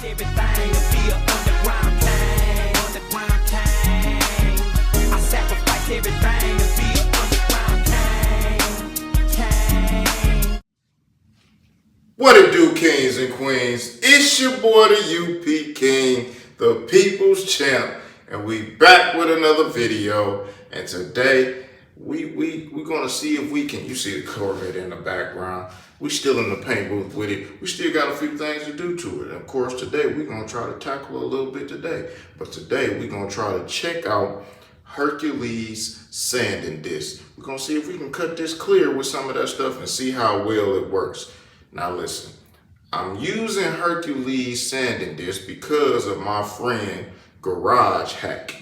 everything to be an underground king. I sacrifice everything to be an underground king. What it do, kings and queens? It's your boy, the UP King, the People's Champ, and we back with another video. And today, we're gonna see if we can. You see the Corvette in the background. We still in the paint booth with it. We still got a few things to do to it. And of course, today we're gonna try to tackle a little bit today. But today we're gonna try to check out HERCULES sanding disc. We're gonna see if we can cut this clear with some of that stuff and see how well it works. Now listen, I'm using HERCULES sanding disc because of my friend Garage Hack.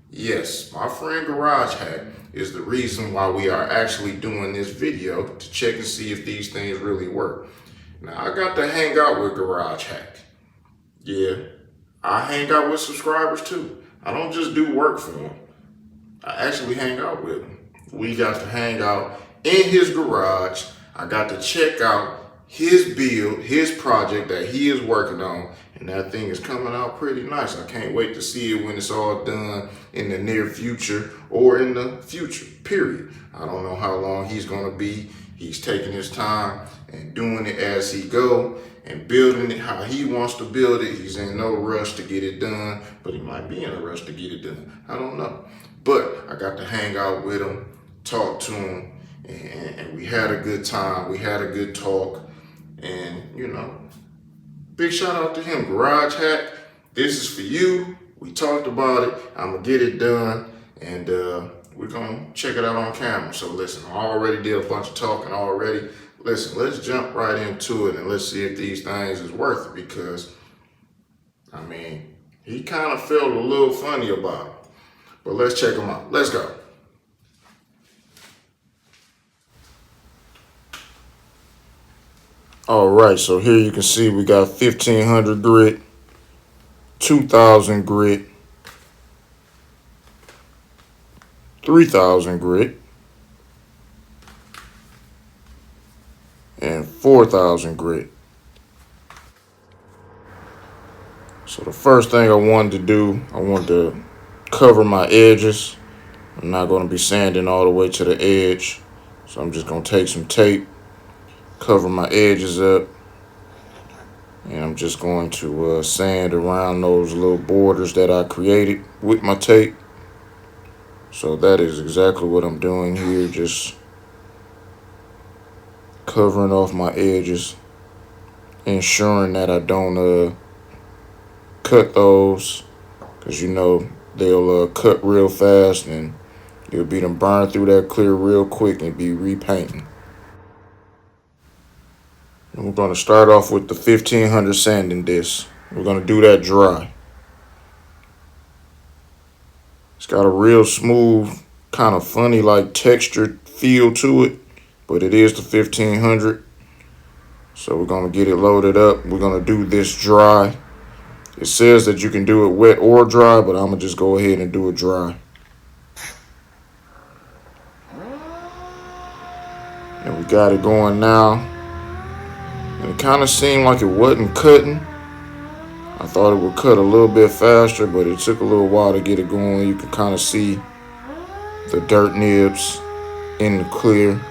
Yes, my friend Garage Hack is the reason why we are actually doing this video, to check and see if these things really work. Now I got to hang out with Garage Hack. Yeah, I hang out with subscribers too. I don't just do work for them. I actually hang out with him. We got to hang out in his garage. I got to check out his build, his project that he is working on, and that thing is coming out pretty nice. I can't wait to see it when it's all done in the near future or in the future, period. I don't know how long he's gonna be. He's taking his time and doing it as he go and building it how he wants to build it. He's in no rush to get it done, but he might be in a rush to get it done. I don't know. But I got to hang out with him, talk to him, and we had a good time. We had a good talk. And, you know, big shout out to him, Garage Hack. This is for you. We talked about it. I'm going to get it done. And we're going to check it out on camera. So listen, I already did a bunch of talking already. Listen, let's jump right into it and let's see if these things is worth it. Because, I mean, he kind of felt a little funny about it. But let's check him out. Let's go. All right, so here you can see we got 1500 grit, 2000 grit, 3000 grit, and 4000 grit. So the first thing I wanted to do, I wanted to cover my edges. I'm not going to be sanding all the way to the edge, so I'm just going to take some tape, cover my edges up, and I'm just going to sand around those little borders that I created with my tape. So that is exactly what I'm doing here, just covering off my edges, ensuring that I don't cut those, because you know they'll cut real fast and you'll be them burn through that clear real quick and be repainting. And we're going to start off with the 1500 sanding disc. We're going to do that dry. It's got a real smooth, kind of funny like textured feel to it, but it is the 1500. So we're going to get it loaded up. We're going to do this dry. It says that you can do it wet or dry, but I'm going to just go ahead and do it dry. And we got it going now. And it kind of seemed like it wasn't cutting. I thought it would cut a little bit faster, but it took a little while to get it going. You can kind of see the dirt nibs in the clear.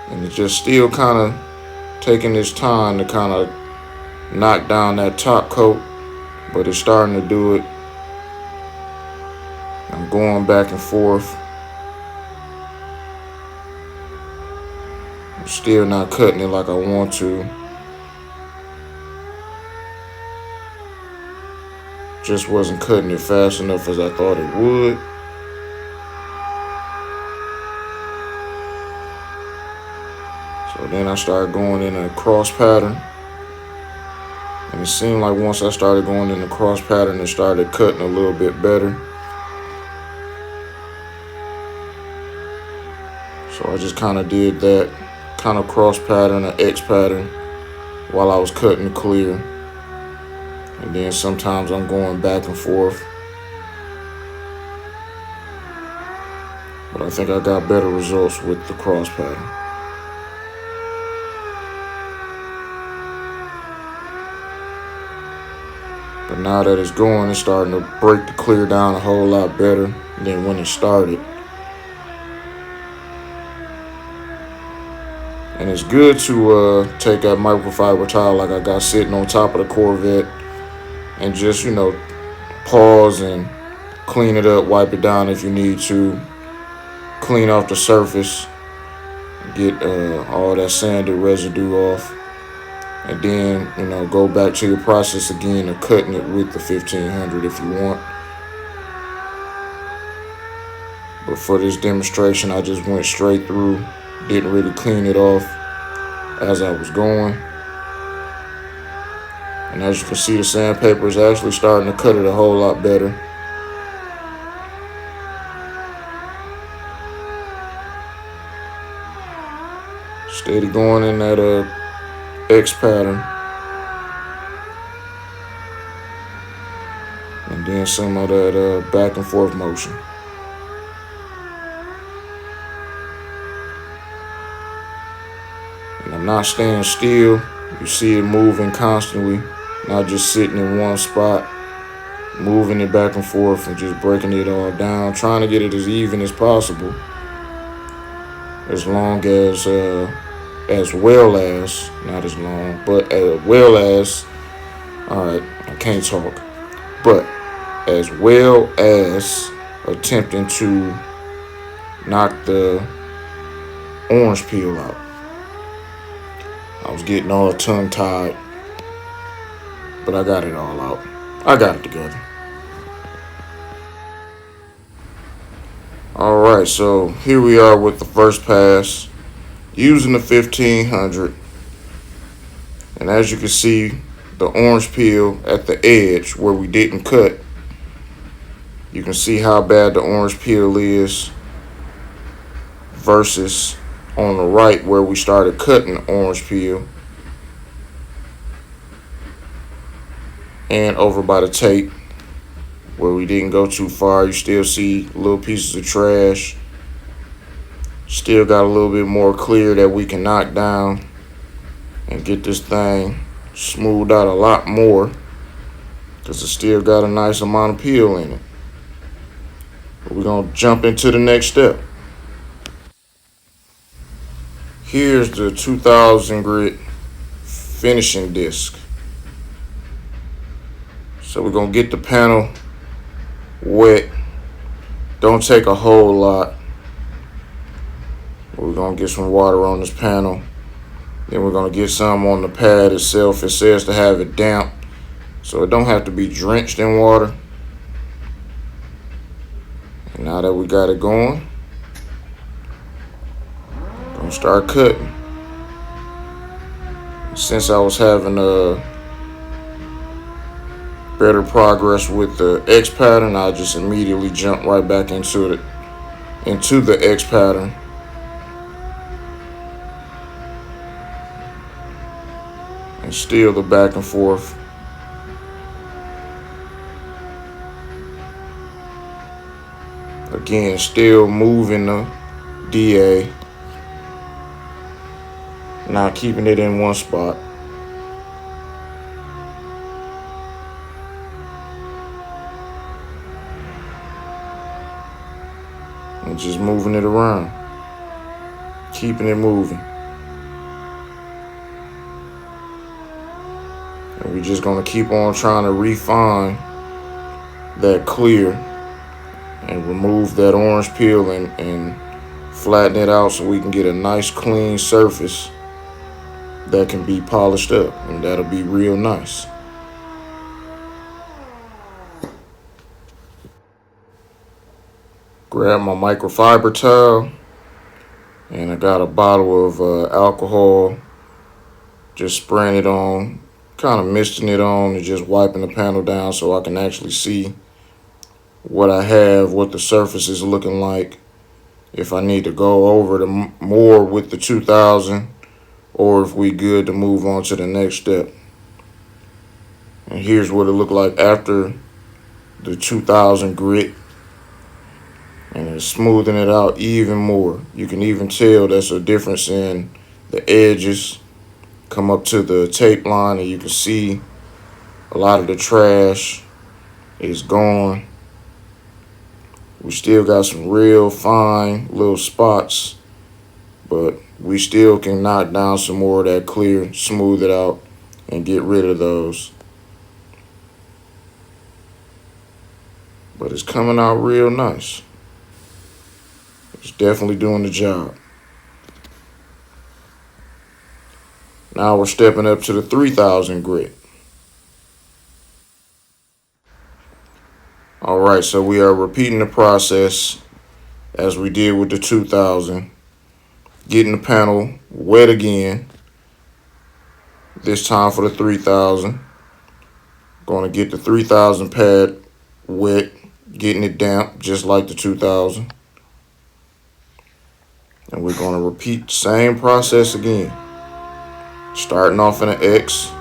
And it's just still kind of taking its time to kind of knock down that top coat, but it's starting to do it. I'm going back and forth. Still not cutting it like I want to. Just wasn't cutting it fast enough as I thought it would. So then I started going in a cross pattern. And it seemed like once I started going in the cross pattern, it started cutting a little bit better. So I just kind of did that kind of cross pattern, an X pattern, while I was cutting clear. And then sometimes I'm going back and forth. But I think I got better results with the cross pattern. But now that it's going, it's starting to break the clear down a whole lot better than when it started. And it's good to take that microfiber towel like I got sitting on top of the Corvette and just, pause and clean it up, wipe it down if you need to, clean off the surface, get all that sanded residue off, and then, go back to your process again of cutting it with the 1500 if you want. But for this demonstration, I just went straight through, didn't really clean it off as I was going. And as you can see, the sandpaper is actually starting to cut it a whole lot better. Steady going in that X pattern. And then some of that back and forth motion. And I'm not staying still. You see it moving constantly, not just sitting in one spot, moving it back and forth and just breaking it all down, trying to get it as even as possible. As long as well as, not as long, but as well as, all right, I can't talk, but as well as attempting to knock the orange peel out. I was getting all tongue-tied, but I got it all out. I got it together. All right, so here we are with the first pass using the 1500. And as you can see, the orange peel at the edge where we didn't cut, you can see how bad the orange peel is versus on the right where we started cutting the orange peel, and over by the tape where we didn't go too far. You still see little pieces of trash. Still got a little bit more clear that we can knock down and get this thing smoothed out a lot more, because it still got a nice amount of peel in it. But we're going to jump into the next step. Here's the 2000 grit finishing disc. So we're going to get the panel wet. Don't take a whole lot. We're going to get some water on this panel. Then we're going to get some on the pad itself. It says to have it damp, so it don't have to be drenched in water. And now that we got it going, gonna start cutting. Since I was having better progress with the X pattern, I just immediately jumped right back into the X pattern. And still the back and forth. Again, still moving the DA. Not keeping it in one spot. And just moving it around. Keeping it moving. And we're just going to keep on trying to refine that clear and remove that orange peel and flatten it out so we can get a nice clean surface that can be polished up, and that'll be real nice. Grab my microfiber towel, and I got a bottle of alcohol, just spraying it on, kind of misting it on and just wiping the panel down so I can actually see what I have, what the surface is looking like, if I need to go over more with the 2000, or if we good to move on to the next step. And here's what it looked like after the 2000 grit. And it's smoothing it out even more. You can even tell there's a difference in the edges. Come up to the tape line and you can see A lot of the trash is gone. We still got some real fine little spots, but we still can knock down some more of that clear, smooth it out, and get rid of those. But it's coming out real nice. It's definitely doing the job. Now we're stepping up to the 3000 grit. All right, so we are repeating the process as we did with the 2000. Getting the panel wet again. This time for the 3000. Going to get the 3000 pad wet, getting it damp just like the 2000. And we're going to repeat the same process again. Starting off in an X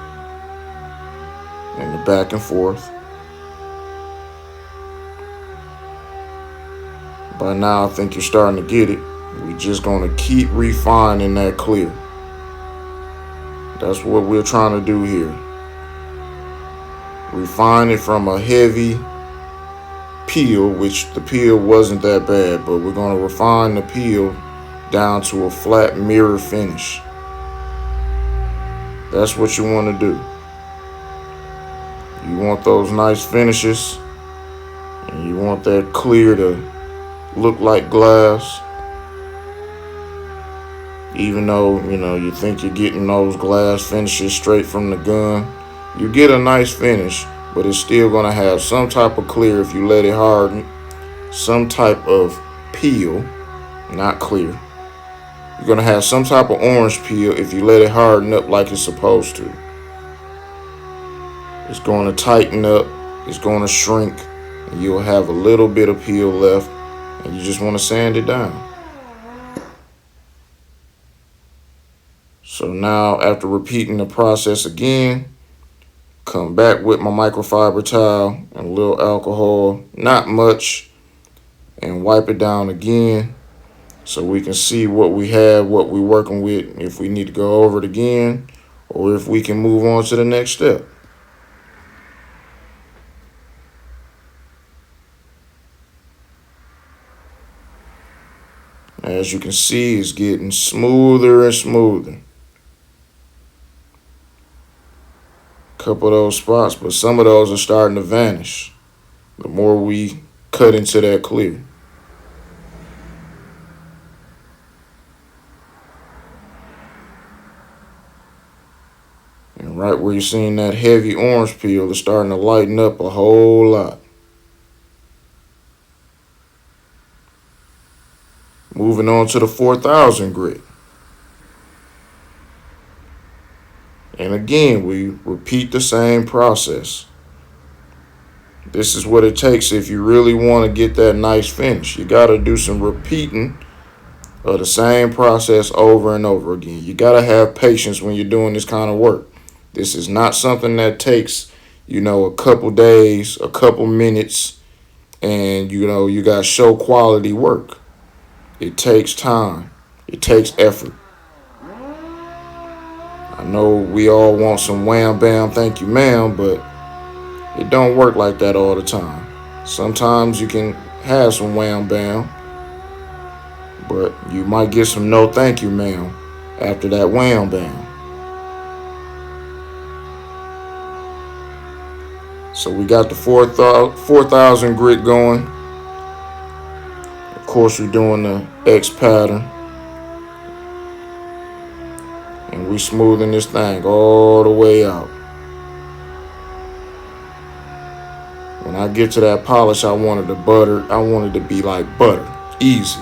and the back and forth. By now, I think you're starting to get it. We're just going to keep refining that clear. That's what we're trying to do here. Refine it from a heavy peel, which the peel wasn't that bad, but we're going to refine the peel down to a flat mirror finish. That's what you want to do. You want those nice finishes, and you want that clear to look like glass. Even though, you think you're getting those glass finishes straight from the gun, you get a nice finish, but it's still going to have some type of clear if you let it harden, some type of peel, not clear. You're going to have some type of orange peel if you let it harden up like it's supposed to. It's going to tighten up, it's going to shrink, and you'll have a little bit of peel left, and you just want to sand it down. So now, after repeating the process again, come back with my microfiber towel and a little alcohol, not much, and wipe it down again so we can see what we have, what we're working with, if we need to go over it again, or if we can move on to the next step. As you can see, it's getting smoother and smoother. Couple of those spots, but some of those are starting to vanish the more we cut into that clear. And right where you're seeing that heavy orange peel, it's starting to lighten up a whole lot. Moving on to the 4000 grit. And again, we repeat the same process. This is what it takes if you really want to get that nice finish. You got to do some repeating of the same process over and over again. You got to have patience when you're doing this kind of work. This is not something that takes, a couple days, a couple minutes, and, you got show quality work. It takes time. It takes effort. I know we all want some wham bam thank you ma'am, but it don't work like that all the time. Sometimes you can have some wham bam, but you might get some no thank you ma'am after that wham bam. So we got the 4000 grit going. Of course, we're doing the X pattern. And we smoothing this thing all the way out. When I get to that polish, I want it to be like butter. Easy.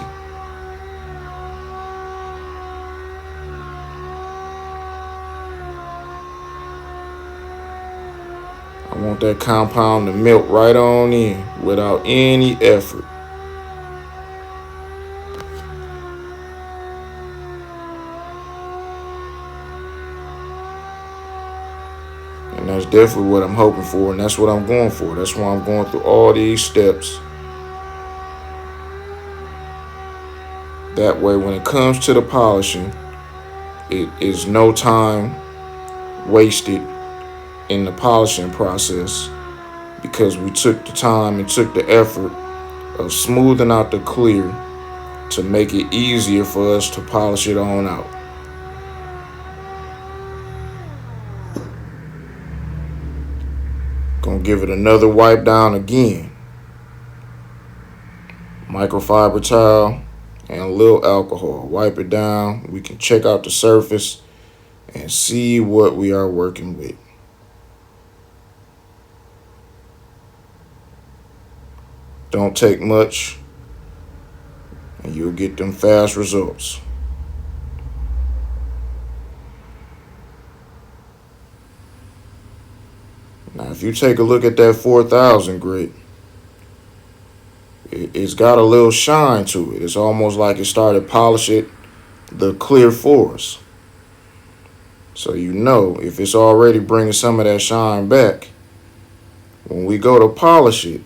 I want that compound to melt right on in without any effort. And that's definitely what I'm hoping for, and that's what I'm going for. That's why I'm going through all these steps. That way, when it comes to the polishing, it is no time wasted in the polishing process because we took the time and took the effort of smoothing out the clear to make it easier for us to polish it on out. Gonna give it another wipe down again. Microfiber towel and a little alcohol. Wipe it down. We can check out the surface and see what we are working with. Don't take much and you'll get them fast results. Now, if you take a look at that 4000 grit, it's got a little shine to it. It's almost like it started polishing the clear for us. So you know if it's already bringing some of that shine back, when we go to polish it,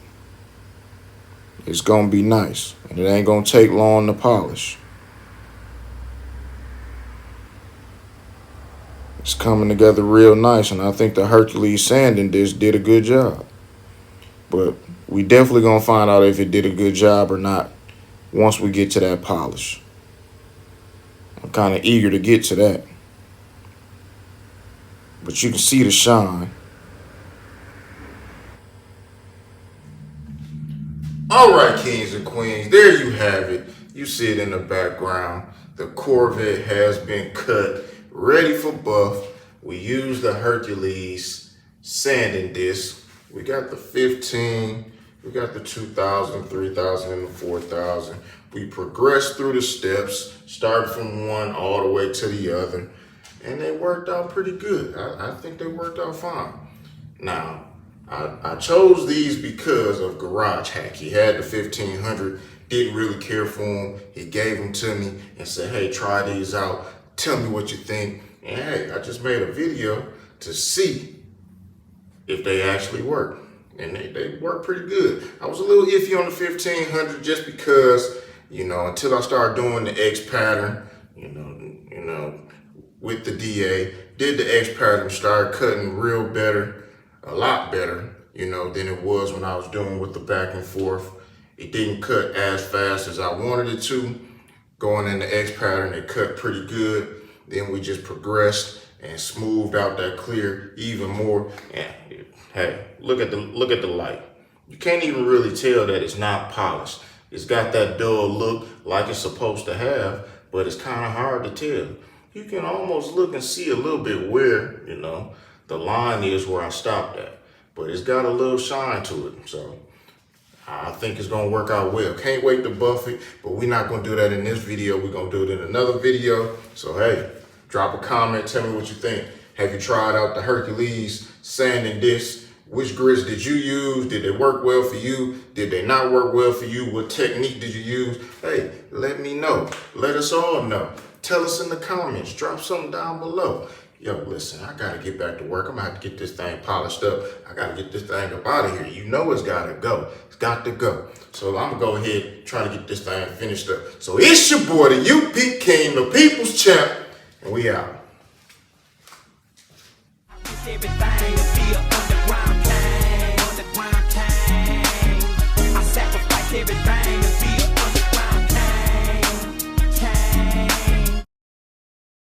it's going to be nice. And it ain't going to take long to polish. It's coming together real nice, and I think the Hercules sanding disc did a good job. But we definitely going to find out if it did a good job or not once we get to that polish. I'm kind of eager to get to that. But you can see the shine. All right, kings and queens, there you have it. You see it in the background. The Corvette has been cut, ready for buff. We use the Hercules sanding disc. We got the 15, we got the 2000, 3000, and the 4000. We progressed through the steps, started from one all the way to the other, and they worked out pretty good. I think they worked out fine. Now, I chose these because of Garage Hack. He had the 1500, didn't really care for them. He gave them to me and said, hey, try these out. Tell me what you think. And hey, I just made a video to see if they actually work. And they work pretty good. I was a little iffy on the 1500 just because, until I started doing the X pattern, with the DA, did the X pattern, started cutting real better, a lot better, than it was when I was doing with the back and forth. It didn't cut as fast as I wanted it to. Going in the X pattern, it cut pretty good. Then we just progressed and smoothed out that clear even more. And hey, look at the light. You can't even really tell that it's not polished. It's got that dull look like it's supposed to have, but it's kind of hard to tell. You can almost look and see a little bit where, the line is where I stopped at. But it's got a little shine to it. So I think it's going to work out well. Can't wait to buff it, but we're not going to do that in this video. We're going to do it in another video. So hey, drop a comment. Tell me what you think. Have you tried out the Hercules sanding disc? Which grits did you use? Did they work well for you? Did they not work well for you? What technique did you use? Hey, let me know. Let us all know. Tell us in the comments. Drop something down below. Yo, listen, I got to get back to work. I'm going to have to get this thing polished up. I got to get this thing up out of here. You know it's got to go. It's got to go. So I'm going to go ahead and try to get this thing finished up. So it's your boy, the UP King, the People's Champ, and we out. Everything to be a